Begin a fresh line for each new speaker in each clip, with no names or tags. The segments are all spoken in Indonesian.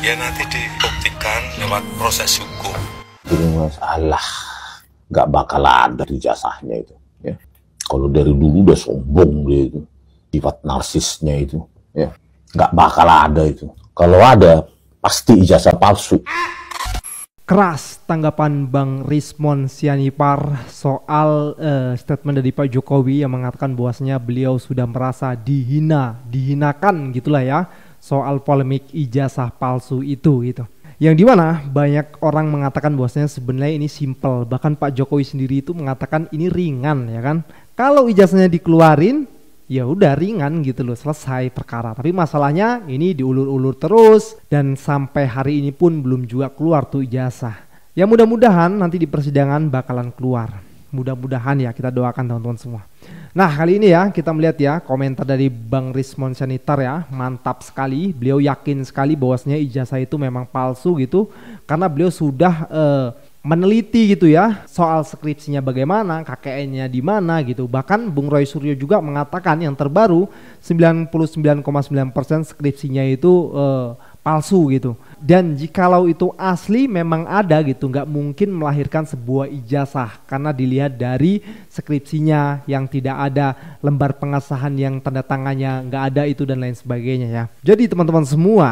Ya nanti dibuktikan lewat proses hukum.
Ini masalah nggak bakal ada ijazahnya itu. Ya. Kalau dari dulu udah sombong dia itu, sifat narsisnya itu, ya nggak bakal ada itu. Kalau ada, pasti ijazah palsu.
Keras tanggapan Bang Rismon Sianipar soal statement dari Pak Jokowi yang mengatakan bahwasanya beliau sudah merasa dihinakan gitulah ya, soal polemik ijazah palsu itu gitu. Yang dimana banyak orang mengatakan bahwasanya sebenarnya ini simple, bahkan Pak Jokowi sendiri itu mengatakan ini ringan ya kan. Kalau ijazahnya dikeluarin, ya udah ringan gitu loh, selesai perkara. Tapi masalahnya ini diulur-ulur terus dan sampai hari ini pun belum juga keluar tuh ijazah. Ya mudah-mudahan nanti di persidangan bakalan keluar. Mudah-mudahan ya, kita doakan teman-teman semua. Nah kali ini ya kita melihat ya komentar dari Bang Rismon Sianipar ya, mantap sekali. Beliau yakin sekali bahwasanya ijazah itu memang palsu gitu, karena beliau sudah meneliti gitu ya soal skripsinya bagaimana, KKN-nya di mana gitu. Bahkan Bung Roy Suryo juga mengatakan yang terbaru 99,9% skripsinya itu palsu gitu. Dan jikalau itu asli memang ada gitu, nggak mungkin melahirkan sebuah ijazah karena dilihat dari skripsinya yang tidak ada lembar pengesahan yang tanda tangannya nggak ada itu dan lain sebagainya ya. Jadi teman-teman semua,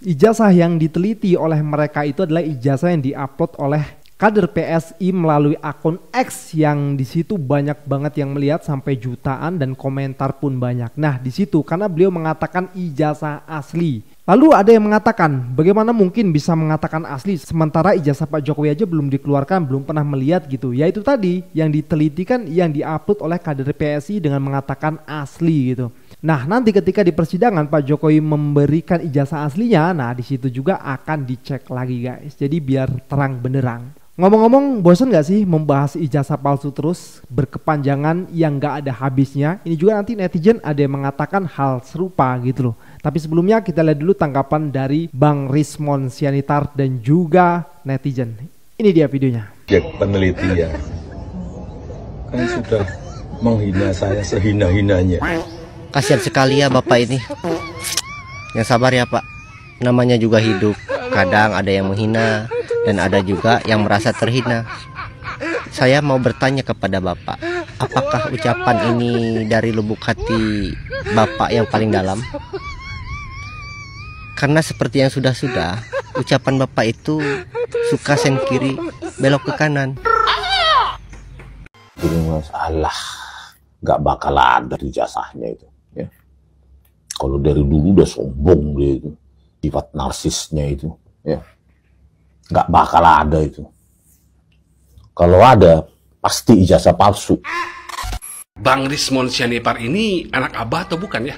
ijazah yang diteliti oleh mereka itu adalah ijazah yang diupload oleh kader PSI melalui akun X yang di situ banyak banget yang melihat sampai jutaan dan komentar pun banyak. Nah di situ karena beliau mengatakan ijazah asli. Lalu ada yang mengatakan bagaimana mungkin bisa mengatakan asli sementara ijazah Pak Jokowi aja belum dikeluarkan, belum pernah melihat gitu. Ya itu tadi yang diteliti kan yang diupload oleh kader PSI dengan mengatakan asli gitu. Nah nanti ketika di persidangan Pak Jokowi memberikan ijazah aslinya, nah di situ juga akan dicek lagi guys. Jadi biar terang benderang. Ngomong-ngomong, bosan gak sih membahas ijazah palsu terus berkepanjangan yang gak ada habisnya? Ini juga nanti netizen ada yang mengatakan hal serupa gitu loh. Tapi sebelumnya kita lihat dulu tanggapan dari Bang Rismon Sianipar dan juga netizen. Ini dia videonya.
Penelitian kan sudah menghina saya sehina-hinanya.
Kasihan sekali ya Bapak ini. Yang sabar ya Pak. Namanya juga hidup. Kadang ada yang menghina dan ada juga yang merasa terhina. Saya mau bertanya kepada Bapak, apakah ucapan ini dari lubuk hati Bapak yang paling dalam? Karena seperti yang sudah-sudah, ucapan Bapak itu suka sen kiri, belok ke kanan.
Ini masalah nggak bakal ada ijazahnya itu. Ya. Kalau dari dulu udah sombong dia itu, sifat narsisnya itu, ya nggak bakal ada itu. Kalau ada, pasti ijazah palsu.
Bang Rismon Sianipar ini anak abah atau bukan ya?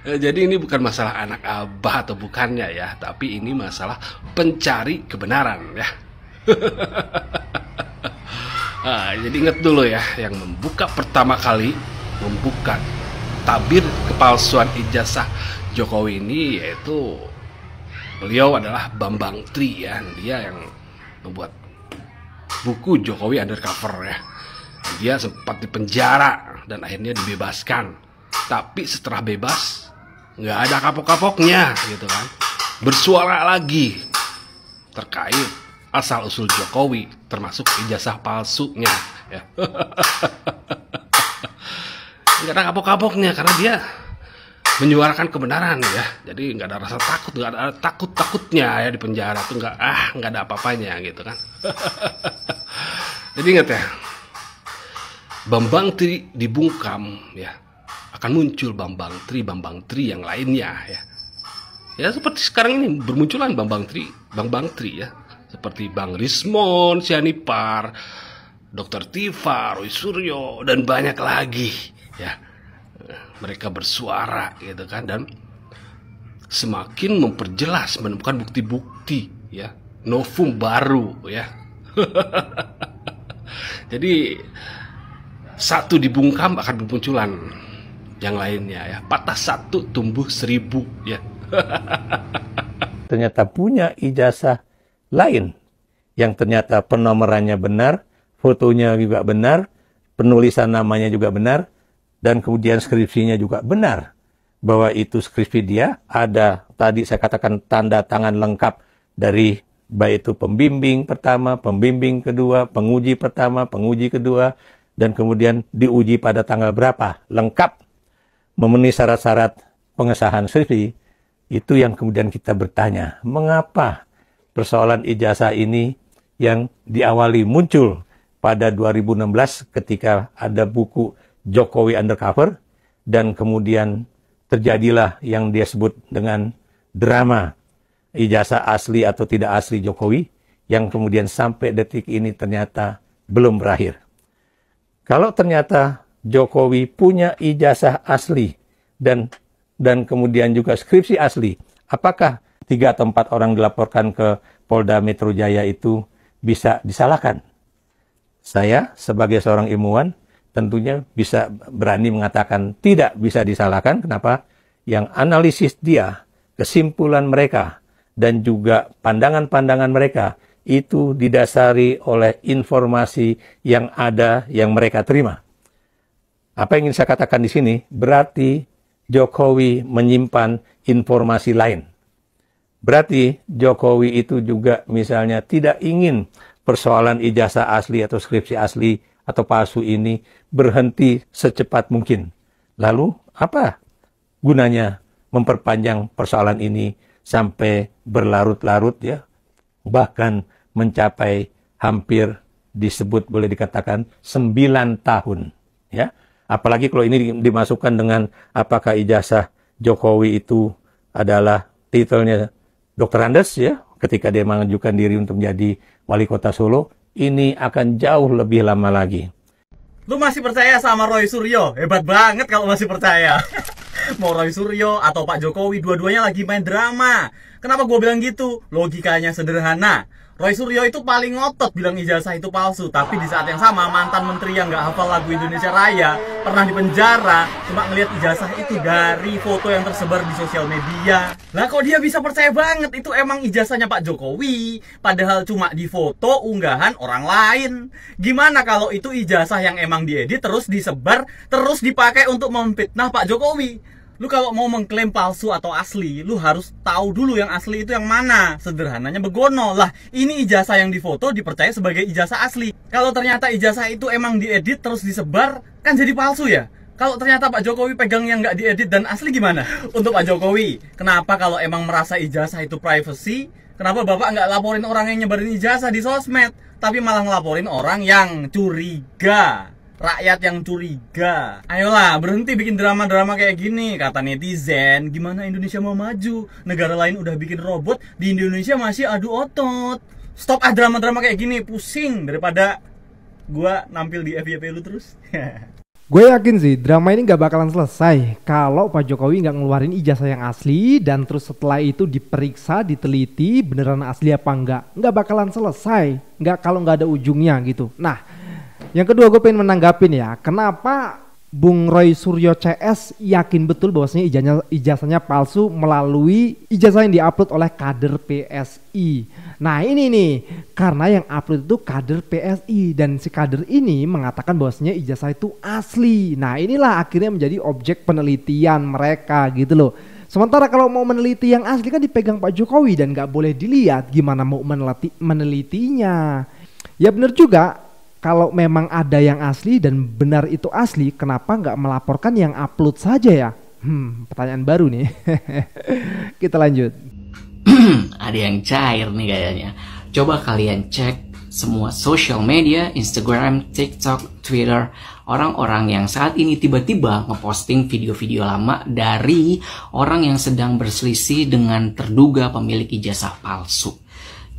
Jadi ini bukan masalah anak abah atau bukannya ya, tapi ini masalah pencari kebenaran ya. Nah, jadi ingat dulu ya, yang membuka pertama kali membuka tabir kepalsuan ijazah Jokowi ini yaitu beliau adalah Bambang Tri ya. Dia yang membuat buku Jokowi Undercover ya. Dia sempat dipenjara dan akhirnya dibebaskan. Tapi setelah bebas nggak ada kapok-kapoknya gitu kan, bersuara lagi terkait asal-usul Jokowi termasuk ijazah palsunya ya. Nggak ada kapok-kapoknya karena dia menyuarakan kebenaran ya. Jadi nggak ada rasa takut, nggak ada takut-takutnya ya di penjara tuh, nggak ada apa-apanya gitu kan. Jadi ingat ya, Bambang Tri dibungkam ya, akan muncul Bambang Tri yang lainnya ya. Ya seperti sekarang ini bermunculan Bambang Tri ya. Seperti Bang Rismon Sianipar, Dr. Tifa, Roy Suryo dan banyak lagi ya. Mereka bersuara gitu kan dan semakin memperjelas, menemukan bukti-bukti ya, novum baru ya. Jadi satu dibungkam akan bermunculan yang lainnya ya. Patah satu tumbuh 1000 ya.
Ternyata punya ijazah lain yang ternyata penomorannya benar, fotonya juga benar, penulisan namanya juga benar, dan kemudian skripsinya juga benar. bahwa itu skripsi dia, ada tadi saya katakan tanda tangan lengkap dari baik itu pembimbing pertama, pembimbing kedua, penguji pertama, penguji kedua, dan kemudian diuji pada tanggal berapa, lengkap memenuhi syarat-syarat pengesahan skripsi. Itu yang kemudian kita bertanya, mengapa persoalan ijazah ini yang diawali muncul pada 2016 ketika ada buku Jokowi Undercover, dan kemudian terjadilah yang dia sebut dengan drama ijazah asli atau tidak asli Jokowi, yang kemudian sampai detik ini ternyata belum berakhir. Kalau ternyata Jokowi punya ijazah asli dan kemudian juga skripsi asli, apakah 3 atau 4 orang dilaporkan ke Polda Metro Jaya itu bisa disalahkan? Saya sebagai seorang ilmuwan tentunya bisa berani mengatakan tidak bisa disalahkan. Kenapa? Yang analisis dia, kesimpulan mereka, dan juga pandangan-pandangan mereka itu didasari oleh informasi yang ada, yang mereka terima. Apa yang ingin saya katakan di sini, berarti Jokowi menyimpan informasi lain. Berarti Jokowi itu juga misalnya tidak ingin persoalan ijazah asli atau skripsi asli atau palsu ini berhenti secepat mungkin. Lalu apa gunanya memperpanjang persoalan ini sampai berlarut-larut ya, bahkan mencapai hampir disebut boleh dikatakan 9 tahun ya. Apalagi kalau ini dimasukkan dengan apakah ijazah Jokowi itu adalah titelnya Dr. Andes ya, ketika dia mengajukan diri untuk menjadi wali kota Solo, ini akan jauh lebih lama lagi.
Lu masih percaya sama Roy Suryo? Hebat banget kalau masih percaya. Mau Roy Suryo atau Pak Jokowi, dua-duanya lagi main drama. Kenapa gue bilang gitu? Logikanya sederhana. Roy Suryo itu paling ngotot bilang ijazah itu palsu, tapi di saat yang sama mantan menteri yang nggak hafal lagu Indonesia Raya pernah dipenjara cuma ngelihat ijazah itu dari foto yang tersebar di sosial media. Lah kok dia bisa percaya banget itu emang ijazahnya Pak Jokowi, padahal cuma di foto unggahan orang lain. Gimana kalau itu ijazah yang emang diedit terus disebar terus dipakai untuk memfitnah Pak Jokowi? Lu kalau mau mengklaim palsu atau asli, lu harus tahu dulu yang asli itu yang mana. Sederhananya begono. Lah, ini ijazah yang difoto dipercaya sebagai ijazah asli. Kalau ternyata ijazah itu emang diedit terus disebar, kan jadi palsu ya? Kalau ternyata Pak Jokowi pegang yang nggak diedit dan asli gimana? Untuk Pak Jokowi, kenapa kalau emang merasa ijazah itu privacy, kenapa Bapak nggak laporin orang yang nyebarin ijazah di sosmed, tapi malah ngelaporin orang yang curiga? Rakyat yang curiga. Ayolah, berhenti bikin drama-drama kayak gini. Kata netizen, gimana Indonesia mau maju? Negara lain udah bikin robot, di Indonesia masih adu otot. Stop drama-drama kayak gini, pusing. Daripada gua nampil di FYP lu terus.
Gue yakin sih drama ini gak bakalan selesai kalau Pak Jokowi gak ngeluarin ijazah yang asli dan terus setelah itu diperiksa, diteliti beneran asli apa enggak. Gak bakalan selesai, kalau gak ada ujungnya gitu. Nah, yang kedua gue pengen menanggapin ya, kenapa Bung Roy Suryo CS yakin betul bahwasanya ijazahnya palsu melalui ijazah yang diupload oleh kader PSI. Nah ini nih, karena yang upload itu kader PSI dan si kader ini mengatakan bahwasanya ijazah itu asli. Nah inilah akhirnya menjadi objek penelitian mereka gitu loh. Sementara kalau mau meneliti yang asli kan dipegang Pak Jokowi dan gak boleh dilihat, gimana mau menelitinya. Ya bener juga. Kalau memang ada yang asli dan benar itu asli, kenapa nggak melaporkan yang upload saja ya? Pertanyaan baru nih. Kita lanjut.
Ada yang cair nih kayaknya. Coba kalian cek semua social media, Instagram, TikTok, Twitter, orang-orang yang saat ini tiba-tiba ngeposting video-video lama dari orang yang sedang berselisih dengan terduga pemilik ijazah palsu.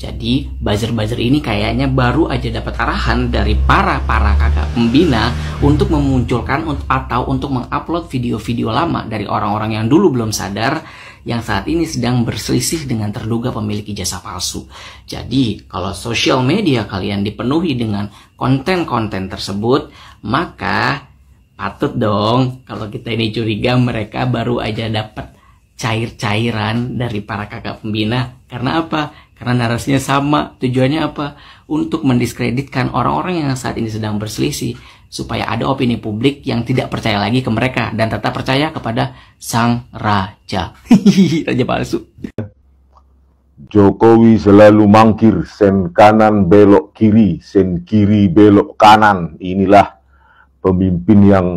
Jadi buzzer-buzzer ini kayaknya baru aja dapat arahan dari para kakak pembina untuk memunculkan atau untuk mengupload video-video lama dari orang-orang yang dulu belum sadar yang saat ini sedang berselisih dengan terduga pemilik ijazah palsu. Jadi kalau sosial media kalian dipenuhi dengan konten-konten tersebut, maka patut dong kalau kita ini curiga mereka baru aja dapat cair-cairan dari para kakak pembina. Karena apa? Karena narasinya sama. Tujuannya apa? Untuk mendiskreditkan orang-orang yang saat ini sedang berselisih supaya ada opini publik yang tidak percaya lagi ke mereka dan tetap percaya kepada sang raja. Raja palsu.
Jokowi selalu mangkir, sen kanan belok kiri, sen kiri belok kanan. Inilah pemimpin yang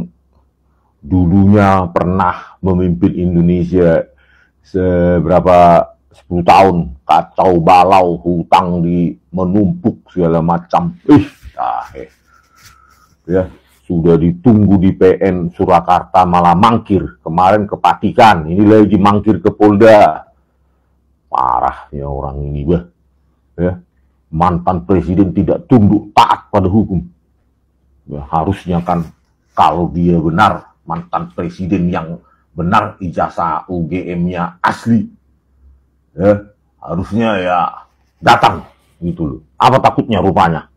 dulunya pernah memimpin Indonesia seberapa 10 tahun, kacau balau, hutang menumpuk segala macam. Ya, sudah ditunggu di PN Surakarta malah mangkir. Kemarin ke Patikan, ini lagi mangkir ke Polda. Parahnya orang ini, bah. Ya, mantan presiden tidak tunduk taat pada hukum. Ya, harusnya kan kalau dia benar mantan presiden yang benar, ijazah UGM-nya asli, ya harusnya ya datang gitu loh. Apa takutnya rupanya?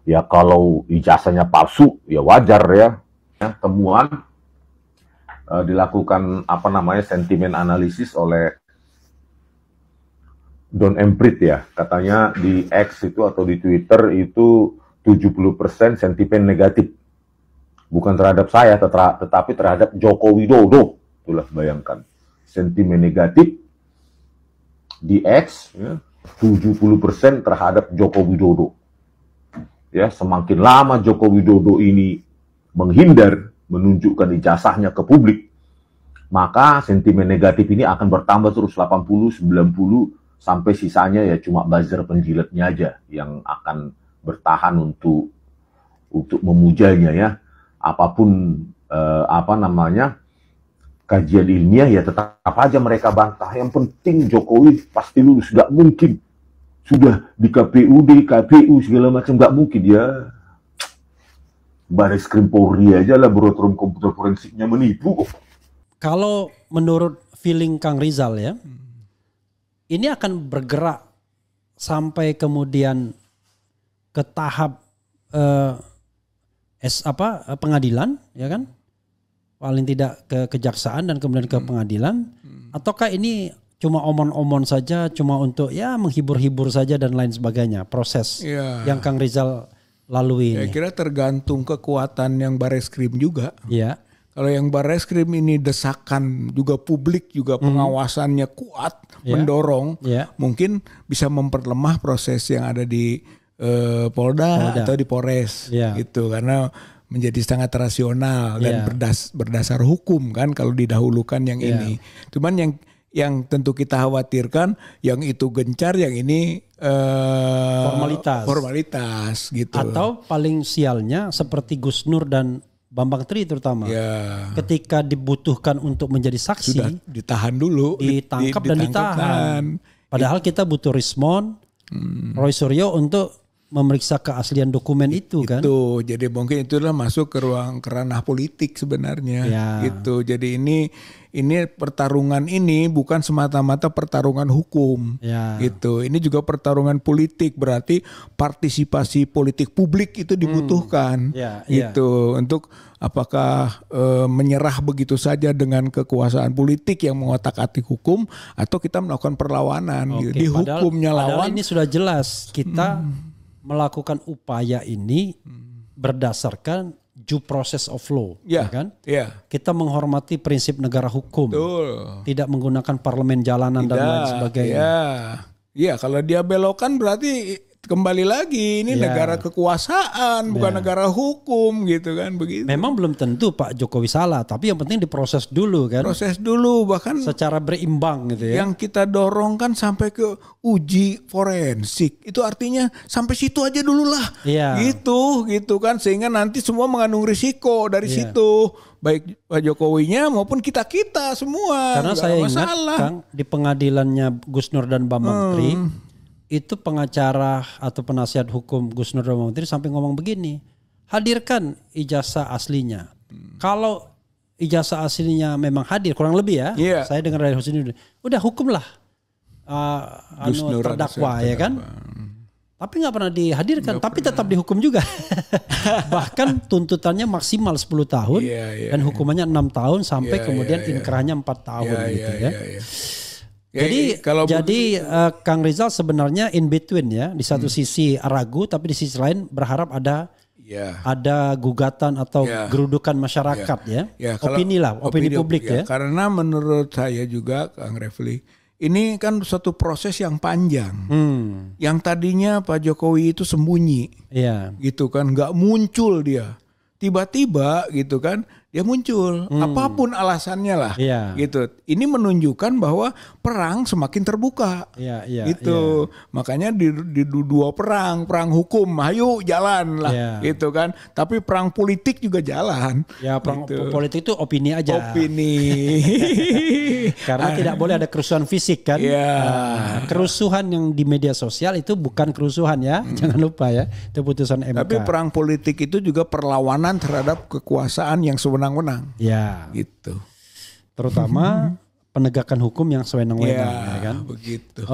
Ya kalau ijazahnya palsu ya wajar ya. Temuan dilakukan sentimen analisis oleh Don Emprit ya, katanya di X itu atau di Twitter itu 70% sentimen negatif. Bukan terhadap saya, tetapi terhadap Joko Widodo. Itulah, bayangkan. Sentimen negatif di X, ya, 70% terhadap Joko Widodo. Ya, semakin lama Joko Widodo ini menghindar, menunjukkan ijazahnya ke publik, maka sentimen negatif ini akan bertambah terus 80, 90, sampai sisanya ya cuma buzzer penjilatnya aja yang akan bertahan untuk memujanya ya. Apapun kajian ilmiah ya tetap aja mereka bantah. Yang penting Jokowi pasti lulus, nggak mungkin. Sudah di KPU segala macam, nggak mungkin ya. Baris Krim Polri aja laboratorium komputer forensiknya menipu.
Kalau menurut feeling Kang Rizal ya, ini akan bergerak sampai kemudian ke tahap pengadilan, ya kan? Paling tidak ke kejaksaan dan kemudian ke pengadilan. Ataukah ini cuma omon-omon saja, cuma untuk ya menghibur-hibur saja dan lain sebagainya, proses yang Kang Rizal lalui ini?
Kira tergantung kekuatan yang Bareskrim juga.
Ya.
Kalau yang Bareskrim ini desakan juga publik juga pengawasannya kuat, mendorong, mungkin bisa memperlemah proses yang ada di Polda atau di Polres gitu, karena menjadi sangat rasional dan berdasar hukum kan kalau didahulukan yang ini. Cuman yang tentu kita khawatirkan yang itu gencar, yang ini formalitas gitu.
Atau paling sialnya seperti Gus Nur dan Bambang Tri terutama, ketika dibutuhkan untuk menjadi saksi
sudah ditahan dulu,
ditangkap dan ditahan. Padahal kita butuh Rismon, Roy Suryo untuk memeriksa keaslian dokumen itu kan.
Itu jadi mungkin itulah masuk ke ranah politik sebenarnya gitu. Jadi ini pertarungan ini bukan semata-mata pertarungan hukum gitu. Ini juga pertarungan politik, berarti partisipasi politik publik itu dibutuhkan gitu untuk apakah menyerah begitu saja dengan kekuasaan politik yang mengotak-atik hukum atau kita melakukan perlawanan gitu. Di hukumnya lawan.
Ini sudah jelas kita melakukan upaya ini berdasarkan due process of law, kan? Kita menghormati prinsip negara hukum, tidak menggunakan parlemen jalanan dan lain sebagainya.
Kalau dia belokkan berarti kembali lagi ini negara kekuasaan, bukan negara hukum gitu kan, begitu.
Memang belum tentu Pak Jokowi salah, tapi yang penting diproses dulu kan.
Proses dulu, bahkan
secara berimbang gitu ya.
Yang kita dorong kan sampai ke uji forensik. Itu artinya sampai situ aja dulu lah. Gitu kan, sehingga nanti semua mengandung risiko dari situ. Baik Pak Jokowinya maupun kita-kita semua.
Karena saya ingat Kang, di pengadilannya Gus Nur dan Bambang Tri, itu pengacara atau penasihat hukum Gus Nur dan Bambang Tri sampai ngomong begini, hadirkan ijazah aslinya. Kalau ijazah aslinya memang hadir, kurang lebih ya, saya dengar dari Husni, udah hukumlah terdakwa ya kan. Tapi nggak pernah dihadirkan, tapi tetap dihukum juga. Bahkan tuntutannya maksimal 10 tahun dan hukumannya 6 tahun sampai kemudian inkrahnya 4 tahun gitu ya. Jadi Kang Rizal sebenarnya in between ya, di satu sisi ragu tapi di sisi lain berharap ada ada gugatan atau gerudukan masyarakat opini publik ya.
Karena menurut saya juga Kang Refli, ini kan suatu proses yang panjang. Yang tadinya Pak Jokowi itu sembunyi, gitu kan, nggak muncul dia. Tiba-tiba gitu kan dia muncul, apapun alasannya lah, gitu. Ini menunjukkan bahwa perang semakin terbuka, gitu. Makanya di dua perang hukum, ayo jalan lah, gitu kan. Tapi perang politik juga jalan.
Ya, perang politik itu opini aja.
Opini.
Karena tidak boleh ada kerusuhan fisik kan. Kerusuhan yang di media sosial itu bukan kerusuhan ya, jangan lupa ya. Itu putusan MK.
Tapi perang politik itu juga perlawanan terhadap kekuasaan yang sewenang-wenang. Gitu.
Terutama penegakan hukum yang sewenang-wenang, ya kan?
Begitu.